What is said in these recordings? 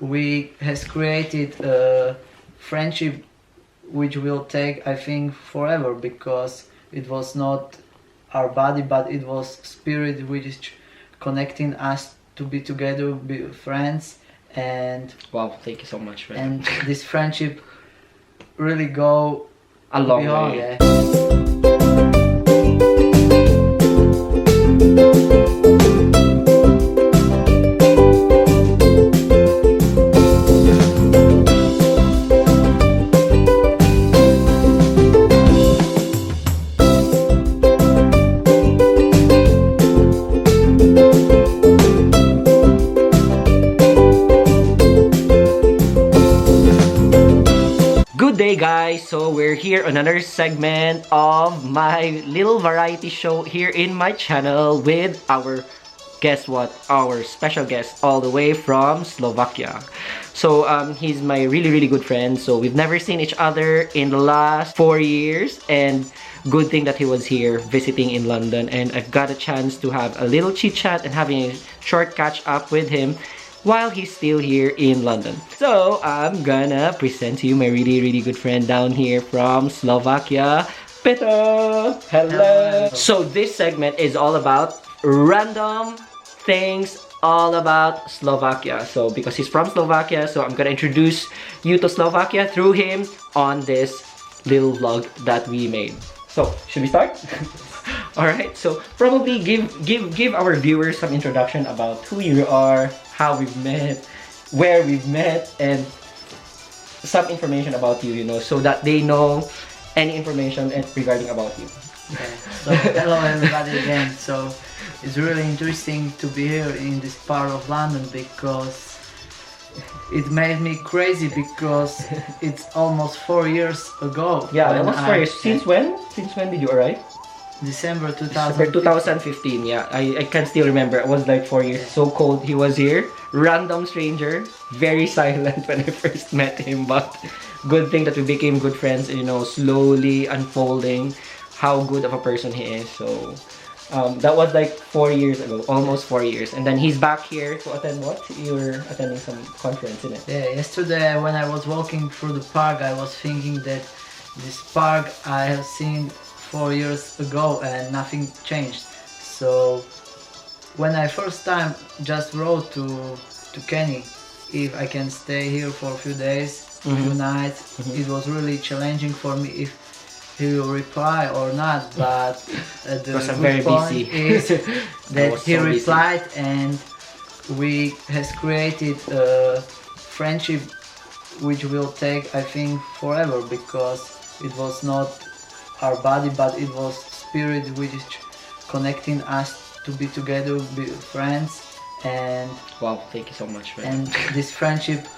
we has created a friendship which will take, I think, forever, because it was not our body but it was spirit which is connecting us to be together, be friends. And wow, thank you so much, man. and this friendship really go A long beyond, way. yeah. Good day, guys. So we're here on another segment of my little variety show here in my channel with our, guess what, our special guest all the way from Slovakia. So he's my really good friend. So we've never seen each other in the last 4 years, and good thing that he was here visiting in London, and I've got a chance to have a little chit chat and having a short catch up with him while he's still here in London. So I'm gonna present to you my really good friend down here from Slovakia, Peto. Hello. So this segment is all about random things all about Slovakia. So because he's from Slovakia, so I'm gonna introduce you to Slovakia through him on this little vlog that we made. So should we start? Alright, so probably give our viewers some introduction about who you are, how we've met, where we've met, and some information about you, so that they know any information regarding about you. Okay. So hello everybody again. So it's really interesting to be here in this part of London, because it made me crazy, because it's almost 4 years ago. Yeah, when almost 4 years. Since when? Since when did you arrive? December December 2000. 2015, yeah. I can still remember. It was like 4 years. So cold. He was here. Random stranger. Very silent when I first met him. But good thing that we became good friends. And, slowly unfolding how good of a person he is. So that was like 4 years ago. Almost 4 years. And then he's back here to attend what? You were attending some conference, isn't it? Yeah, yesterday when I was walking through the park, I was thinking that this park I have seen 4 years ago and nothing changed. So when I first time just wrote to Kenny if I can stay here for a few days, few nights, it was really challenging for me if he will reply or not. But the Because I'm good very point busy. is that was he so busy. replied, and we has created a friendship which will take, I think, forever, because it was not our body but it was spirit which is connecting us to be together, be friends. And Wow, thank you so much, man. and this friendship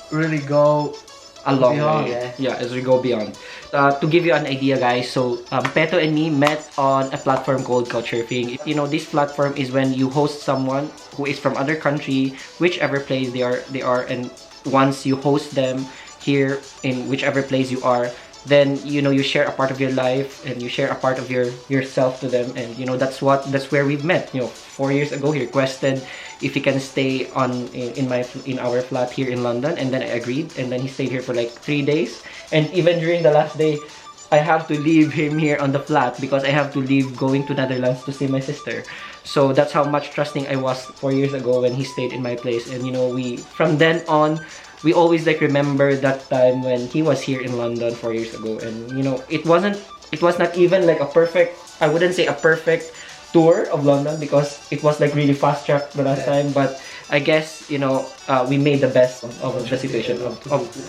really go A long beyond, way. yeah. As we go beyond. To give you an idea, guys, so Peto and me met on a platform called Couchsurfing. This platform is when you host someone who is from other country, whichever place they are, and once you host them here in whichever place you are, then you share a part of your life and you share a part of yourself to them, and that's where we've met. 4 years ago he requested if he can stay in our flat here in London, and then I agreed, and then he stayed here for like 3 days, and even during the last day I have to leave him here on the flat because I have to leave going to Netherlands to see my sister. So that's how much trusting I was 4 years ago when he stayed in my place. And we from then on we always remember that time when he was here in London 4 years ago. And it was not even like a perfect, I wouldn't say a perfect tour of London, because it was like really fast track the last time, but I guess we made the best of the situation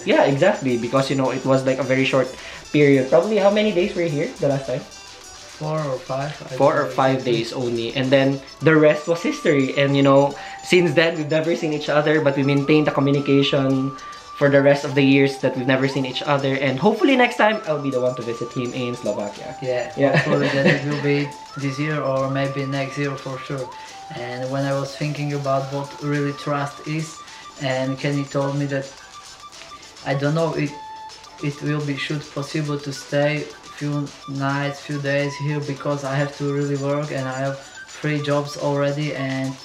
yeah, exactly, because it was like a very short period. Probably how many days were you here the last time? 4 or 5. 4 or 5 days only, and then the rest was history. And since then we've never seen each other, but we maintained the communication for the rest of the years that we've never seen each other, and hopefully next time I'll be the one to visit him in Slovakia. Yeah. Hopefully that it will be this year or maybe next year for sure. And when I was thinking about what really trust is, and Kenny told me that I don't know it will be possible to stay few nights, few days here, because I have to really work and I have 3 jobs already, and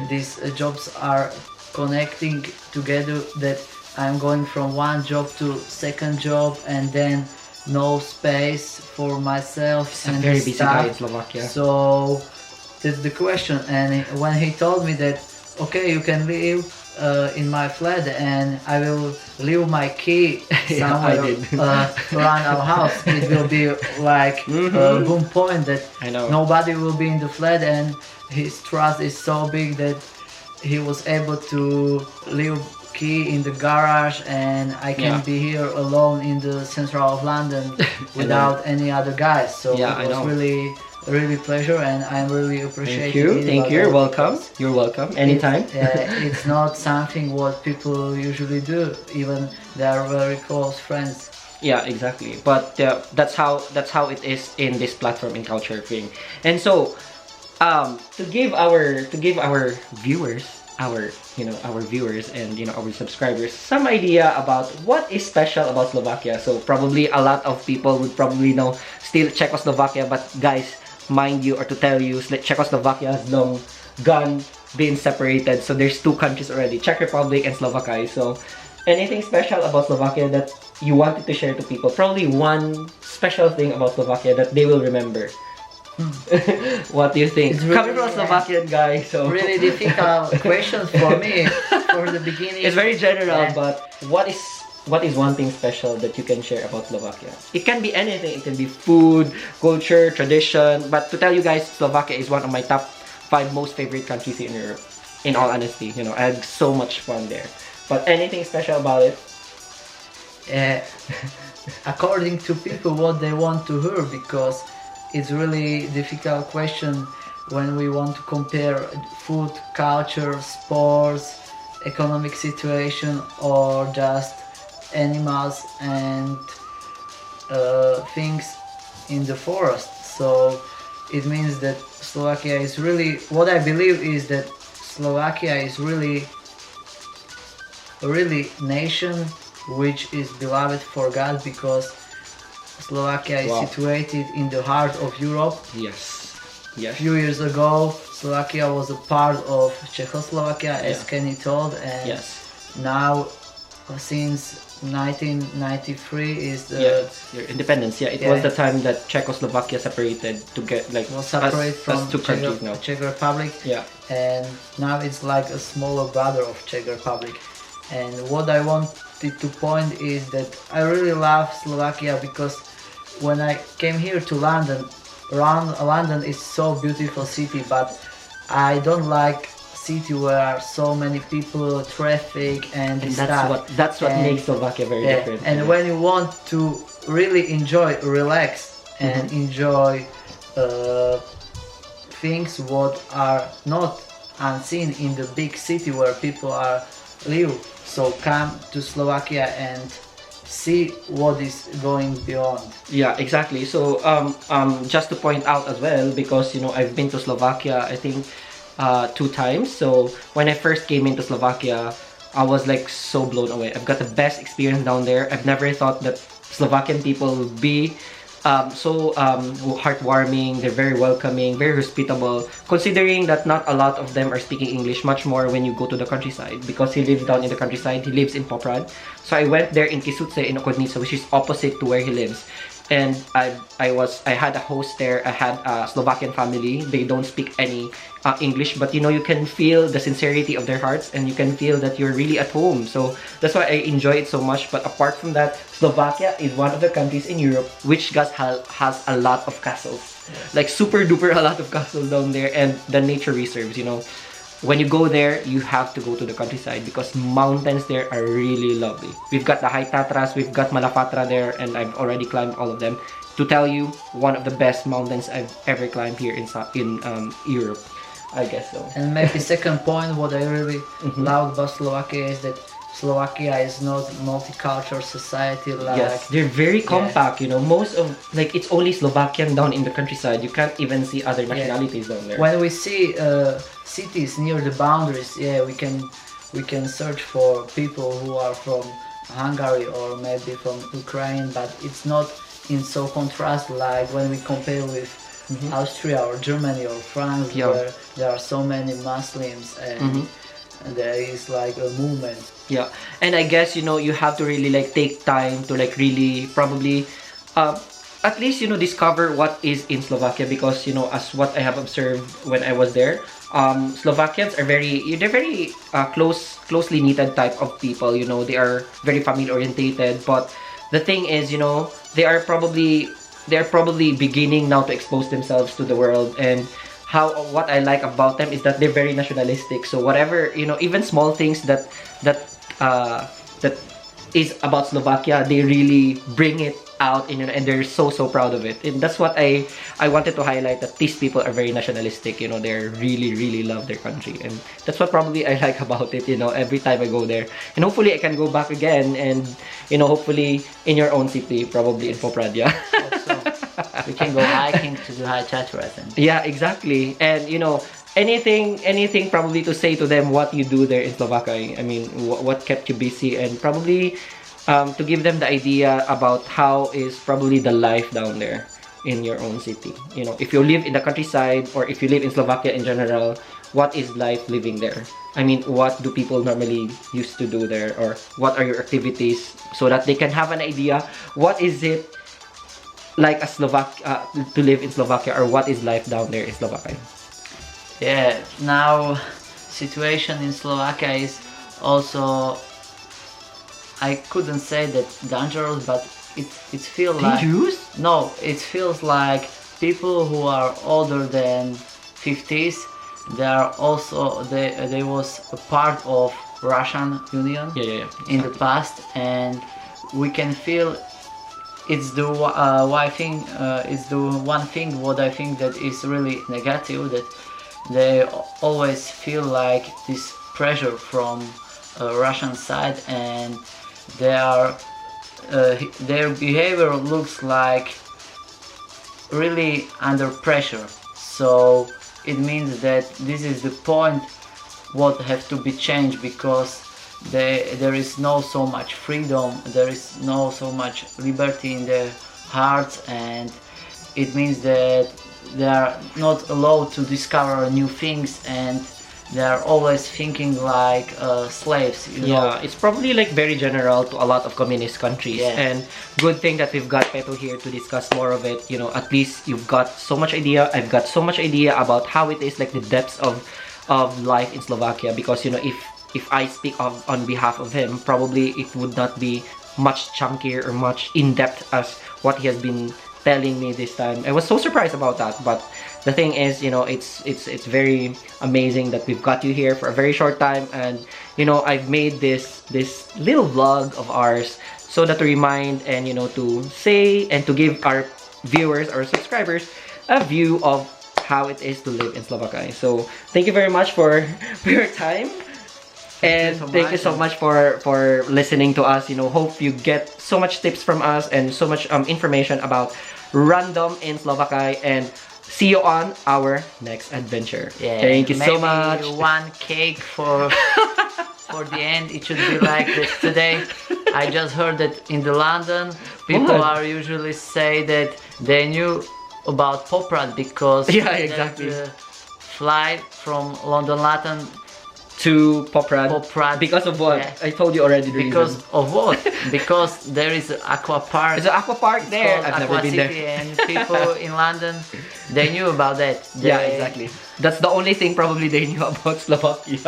these jobs are connecting together, that I'm going from one job to second job, and then no space for myself It's a and very the busy guy in stuff. Slovakia. So that's the question. And when he told me that, okay, you can live in my flat and I will leave my key Yeah, I somewhere did. around our house, it will be like a boom point that I know. nobody will be in the flat, and his trust is so big that he was able to leave key in the garage, and I can Yeah. be here alone in the central of London without any other guys. So Yeah, I it was know. really pleasure, and I'm really appreciating it. Thank about you. You're that welcome. because You're welcome. Anytime. it's not something what people usually do, even they are very close friends. Yeah, exactly. But that's how it is in this platform in culture thing. And so, to give our viewers, our viewers and our subscribers some idea about what is special about Slovakia. So probably a lot of people would probably know still Czechoslovakia, but guys, mind you, or to tell you, Czechoslovakia has long gone been separated. So there's two countries already, Czech Republic and Slovakia. So anything special about Slovakia that you wanted to share to people? Probably one special thing about Slovakia that they will remember. What do you think? It's really, Coming from a Slovakian guy, so Really difficult questions for me for the beginning. it's very general. Yeah. But what is one thing special that you can share about Slovakia? It can be anything. It can be food, culture, tradition. But to tell you guys, Slovakia is one of my top 5 most favorite countries in Europe. In all honesty, I had so much fun there. But anything special about it? According to people, what they want to hear, because it's really difficult question when we want to compare food, culture, sports, economic situation, or just animals and things in the forest. So it means that Slovakia is really, what I believe is that Slovakia is really nation which is beloved for God, because Slovakia is Wow. situated in the heart of Europe. Yes. A Yes. few years ago, Slovakia was a part of Czechoslovakia, as Yeah. Kenny told, and Yes. now since 1993 is the Your independence. Yeah, it was the time that Czechoslovakia separated to get like was separate from two countries now. Czech Republic, Yeah. and now it's like a smaller brother of Czech Republic. And what I wanted to point is that I really love Slovakia, because when I came here to London, London is so beautiful city, but I don't like city where are so many people, traffic and And stuff. that's what And- makes Slovakia very different. And when you want to really enjoy, relax, and enjoy things what are not unseen in the big city where people are live, so come to Slovakia and see what is going beyond. Yeah, exactly. So just to point out as well, because I've been to Slovakia, I think 2 times. So when I first came into Slovakia, I was like so blown away. I've got the best experience down there. I've never thought that Slovakian people would be so heartwarming. They're very welcoming, very hospitable, considering that not a lot of them are speaking English, much more when you go to the countryside, because he lives down in the countryside. He lives in Poprad. So I went there in Kisutse in Okodnica, which is opposite to where he lives. And I had a host there. I had a Slovakian family. They don't speak any English, but you can feel the sincerity of their hearts, and you can feel that you're really at home. So that's why I enjoy it so much. But apart from that, Slovakia is one of the countries in Europe which has a lot of castles, like super duper a lot of castles down there, and the nature reserves. When you go there, you have to go to the countryside, because mountains there are really lovely. We've got the High Tatras, we've got Malapatra there, and I've already climbed all of them. To tell you, one of the best mountains I've ever climbed here in Europe, I guess so. And maybe second point, what I really love about Slovakia is that Slovakia is not multicultural society like. Yes, they're very compact. Most of it's only Slovakian down in the countryside. You can't even see other nationalities down there. When we see cities near the boundaries, we can search for people who are from Hungary or maybe from Ukraine, but it's not in so contrast like when we compare with Austria or Germany or France, Yeah. where there are so many Muslims and there is like a movement. Yeah, and I guess you have to really like take time to like really probably at least discover what is in Slovakia, because as what I have observed when I was there, Slovakians are they're very closely knitted type of people. They are very family orientated, but the thing is, they're probably beginning now to expose themselves to the world. And what I like about them is that they're very nationalistic. So whatever, even small things that that is about Slovakia, they really bring it out, and they're so proud of it. And that's what I wanted to highlight, that these people are very nationalistic. They really love their country, and that's what probably I like about it. Every time I go there, and hopefully I can go back again, and hopefully in your own city, probably in Poprad. Yeah. We can go hiking to the high Tatras. Yeah, exactly. And anything probably to say to them what you do there in Slovakia. I mean, what kept you busy, and probably to give them the idea about how is probably the life down there in your own city. If you live in the countryside, or if you live in Slovakia in general, what is life living there? I mean, what do people normally used to do there, or what are your activities, so that they can have an idea what is it like to live in Slovakia, or what is life down there in Slovakia. Yeah, now situation in Slovakia is also, I couldn't say that dangerous, but it feels like Dangerous? No, it feels like people who are older than 50s, they are also they was a part of Russian Union Yeah. in the past, and we can feel it's the one thing what I think that is really negative, that they always feel like this pressure from Russian side, and their behavior looks like really under pressure. So it means that this is the point what have to be changed, because there is no so much freedom, there is no so much liberty in their hearts, and it means that they are not allowed to discover new things, and they are always thinking like slaves. Yeah, it's probably like very general to a lot of communist countries. Yeah. And good thing that we've got Peto here to discuss more of it. At least you've got so much idea. I've got so much idea about how it is, like the depths of life in Slovakia, because if I speak on behalf of him, probably it would not be much chunkier or much in-depth as what he has been telling me this time. I was so surprised about that, but the thing is, it's very amazing that we've got you here for a very short time, and I've made this little vlog of ours so that to remind and to say and to give our viewers or subscribers a view of how it is to live in Slovakia. So thank you very much for your time. And thank you so much for listening to us. Hope you get so much tips from us and so much information about random in Slovakia. And see you on our next adventure. Yeah, thank you so maybe much. one cake for the end. It should be like this today. I just heard that in the London, people What? are usually say that they knew about Poprad because Yeah, exactly. that, flight from London Latin To Poprad. Because of what? Yeah. I told you already the because reason. of what? Because there is an aqua park. There's an aqua park there. called I've never Aqua been City, there. and people in London, they knew about that. Yeah, They- exactly. That's the only thing probably they knew about Slovakia.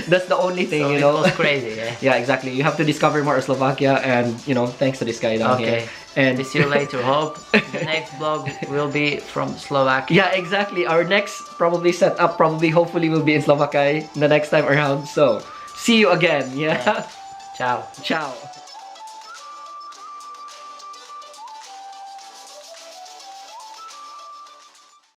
That's the only thing, So you it know. was crazy, yeah. Yeah, exactly. You have to discover more of Slovakia, and thanks to this guy down here. Okay. And See you later. Hope the next vlog will be from Slovakia. yeah, exactly. Our next probably setup hopefully will be in Slovakia the next time around. So see you again. Yeah. Ciao. Ciao.